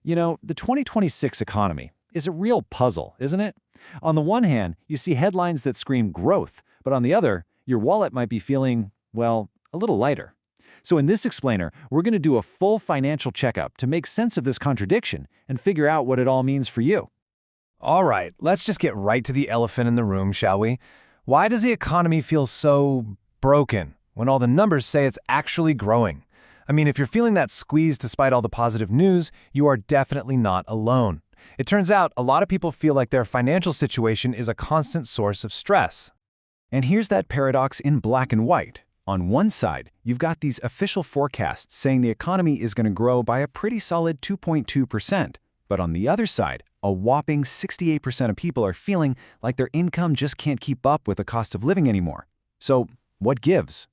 You know, the 2026 economy is a real puzzle, isn't it? On the one hand, you see headlines that scream growth, but on the other, your wallet might be feeling, well, a little lighter. So in this explainer, we're going to do a full financial checkup to make sense of this contradiction and figure out what it all means for you. All right, let's just get right to the elephant in the room, shall we? Why does the economy feel so broken when all the numbers say it's actually growing? I mean, if you're feeling that squeeze despite all the positive news, you are definitely not alone. It turns out a lot of people feel like their financial situation is a constant source of stress. And here's that paradox in black and white. On one side, you've got these official forecasts saying the economy is going to grow by a pretty solid 2.2%. But on the other side, a whopping 68% of people are feeling like their income just can't keep up with the cost of living anymore. So, what gives?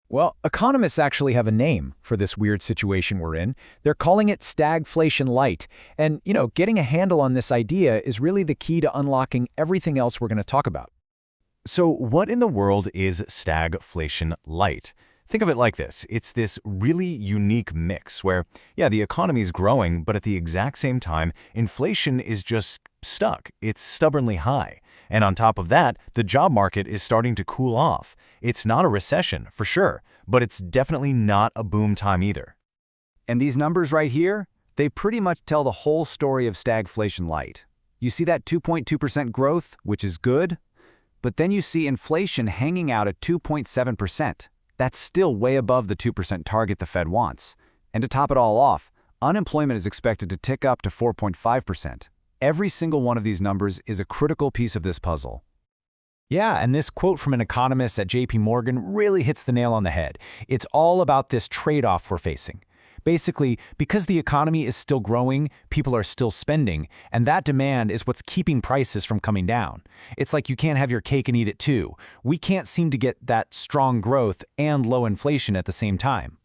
Well, economists actually have a name for this weird situation we're in. They're calling it Stagflation Lite. And, getting a handle on this idea is really the key to unlocking everything else we're going to talk about. So what in the world is Stagflation Lite? Think of it like this. It's this really unique mix where, yeah, the economy is growing, but at the exact same time, inflation is just stuck. It's stubbornly high. And on top of that, the job market is starting to cool off. It's not a recession, for sure, but it's definitely not a boom time either. And these numbers right here, they pretty much tell the whole story of Stagflation Lite. You see that 2.2% growth, which is good, but then you see inflation hanging out at 2.7%. That's still way above the 2% target the Fed wants. And to top it all off, unemployment is expected to tick up to 4.5%. Every single one of these numbers is a critical piece of this puzzle. Yeah, and this quote from an economist at JP Morgan really hits the nail on the head. It's all about this trade-off we're facing. Basically, because the economy is still growing, people are still spending, and that demand is what's keeping prices from coming down. It's like you can't have your cake and eat it too. We can't seem to get that strong growth and low inflation at the same time.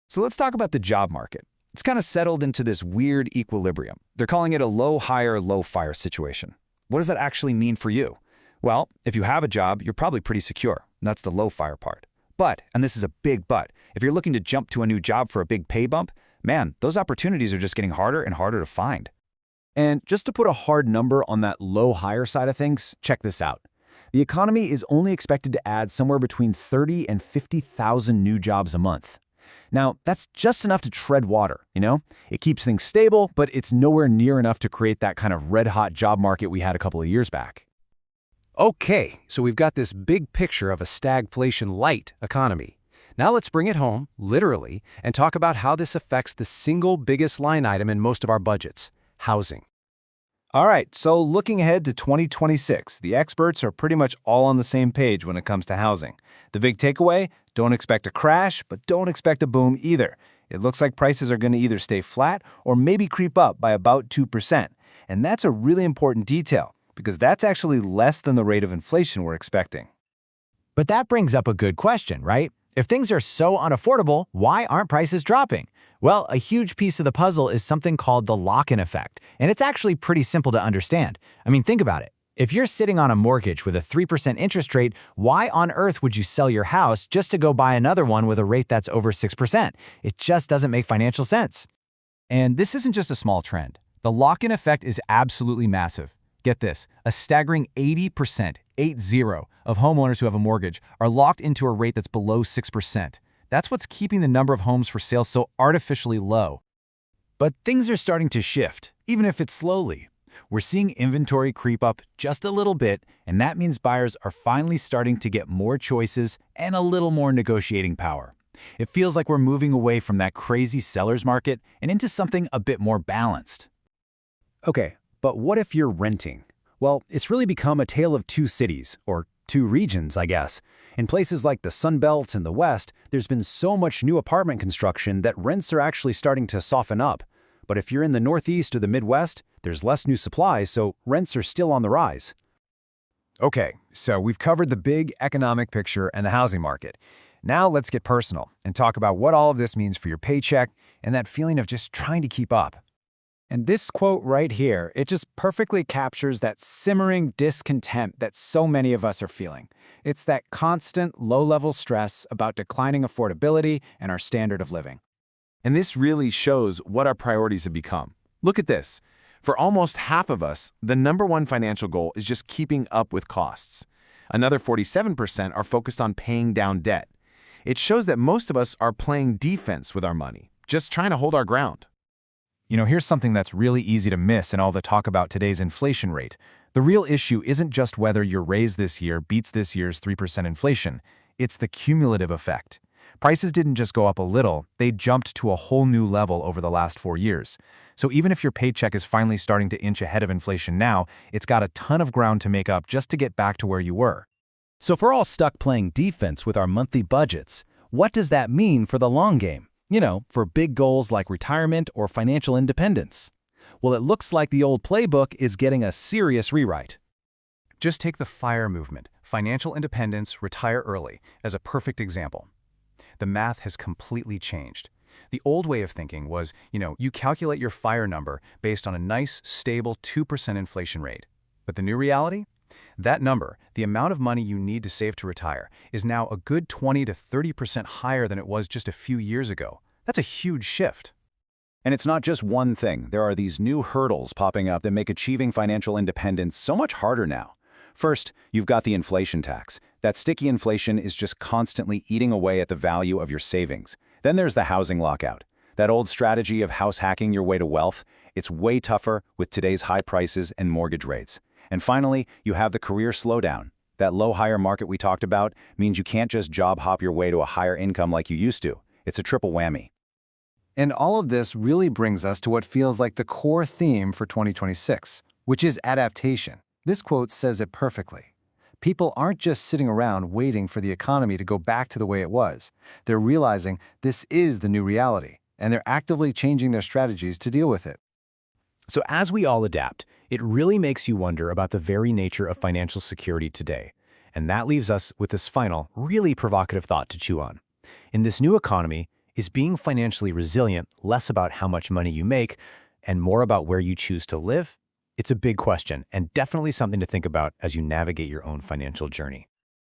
So let's talk about the job market. It's kind of settled into this weird equilibrium. They're calling it a low-hire, low-fire situation. What does that actually mean for you? Well, if you have a job, you're probably pretty secure. That's the low-fire part. But, and this is a big but, if you're looking to jump to a new job for a big pay bump, man, those opportunities are just getting harder and harder to find. And just to put a hard number on that low-hire side of things, check this out. The economy is only expected to add somewhere between 30 and 50,000 new jobs a month. Now, that's just enough to tread water, It keeps things stable, but it's nowhere near enough to create that kind of red-hot job market we had a couple of years back. Okay, so we've got this big picture of a stagflation light economy. Now let's bring it home, literally, and talk about how this affects the single biggest line item in most of our budgets, housing. All right, so looking ahead to 2026, the experts are pretty much all on the same page when it comes to housing. The big takeaway, don't expect a crash, but don't expect a boom either. It looks like prices are going to either stay flat or maybe creep up by about 2%. And that's a really important detail, because that's actually less than the rate of inflation we're expecting. But that brings up a good question, right? If things are so unaffordable, why aren't prices dropping? Well, a huge piece of the puzzle is something called the lock-in effect, and it's actually pretty simple to understand. I mean, think about it. If you're sitting on a mortgage with a 3% interest rate, why on earth would you sell your house just to go buy another one with a rate that's over 6%? It just doesn't make financial sense. And this isn't just a small trend. The lock-in effect is absolutely massive. Get this, a staggering 80%, 80, of homeowners who have a mortgage are locked into a rate that's below 6%. That's what's keeping the number of homes for sale so artificially low. But things are starting to shift, even if it's slowly. We're seeing inventory creep up just a little bit, and that means buyers are finally starting to get more choices and a little more negotiating power. It feels like we're moving away from that crazy seller's market and into something a bit more balanced. Okay, but what if you're renting? Well, it's really become a tale of two cities, or two regions, I guess. In places like the Sun Belt and the West, there's been so much new apartment construction that rents are actually starting to soften up. But if you're in the Northeast or the Midwest, there's less new supply, so rents are still on the rise. Okay, so we've covered the big economic picture and the housing market. Now let's get personal and talk about what all of this means for your paycheck and that feeling of just trying to keep up. And this quote right here, it just perfectly captures that simmering discontent that so many of us are feeling. It's that constant low-level stress about declining affordability and our standard of living. And this really shows what our priorities have become. Look at this. For almost half of us, the number one financial goal is just keeping up with costs. Another 47% are focused on paying down debt. It shows that most of us are playing defense with our money, just trying to hold our ground. Here's something that's really easy to miss in all the talk about today's inflation rate. The real issue isn't just whether your raise this year beats this year's 3% inflation. It's the cumulative effect. Prices didn't just go up a little, they jumped to a whole new level over the last 4 years. So even if your paycheck is finally starting to inch ahead of inflation now, it's got a ton of ground to make up just to get back to where you were. So if we're all stuck playing defense with our monthly budgets, what does that mean for the long game? For big goals like retirement or financial independence. Well, it looks like the old playbook is getting a serious rewrite. Just take the FIRE movement, financial independence, retire early, as a perfect example. The math has completely changed. The old way of thinking was, you calculate your FIRE number based on a nice, stable 2% inflation rate. But the new reality? That number, the amount of money you need to save to retire, is now a good 20 to 30% higher than it was just a few years ago. That's a huge shift. And it's not just one thing. There are these new hurdles popping up that make achieving financial independence so much harder now. First, you've got the inflation tax. That sticky inflation is just constantly eating away at the value of your savings. Then there's the housing lockout. That old strategy of house hacking your way to wealth, it's way tougher with today's high prices and mortgage rates. And finally, you have the career slowdown. That low hire market we talked about means you can't just job hop your way to a higher income like you used to. It's a triple whammy. And all of this really brings us to what feels like the core theme for 2026, which is adaptation. This quote says it perfectly. People aren't just sitting around waiting for the economy to go back to the way it was. They're realizing this is the new reality, and they're actively changing their strategies to deal with it. So as we all adapt, it really makes you wonder about the very nature of financial security today. And that leaves us with this final, really provocative thought to chew on. In this new economy, is being financially resilient less about how much money you make and more about where you choose to live? It's a big question and definitely something to think about as you navigate your own financial journey.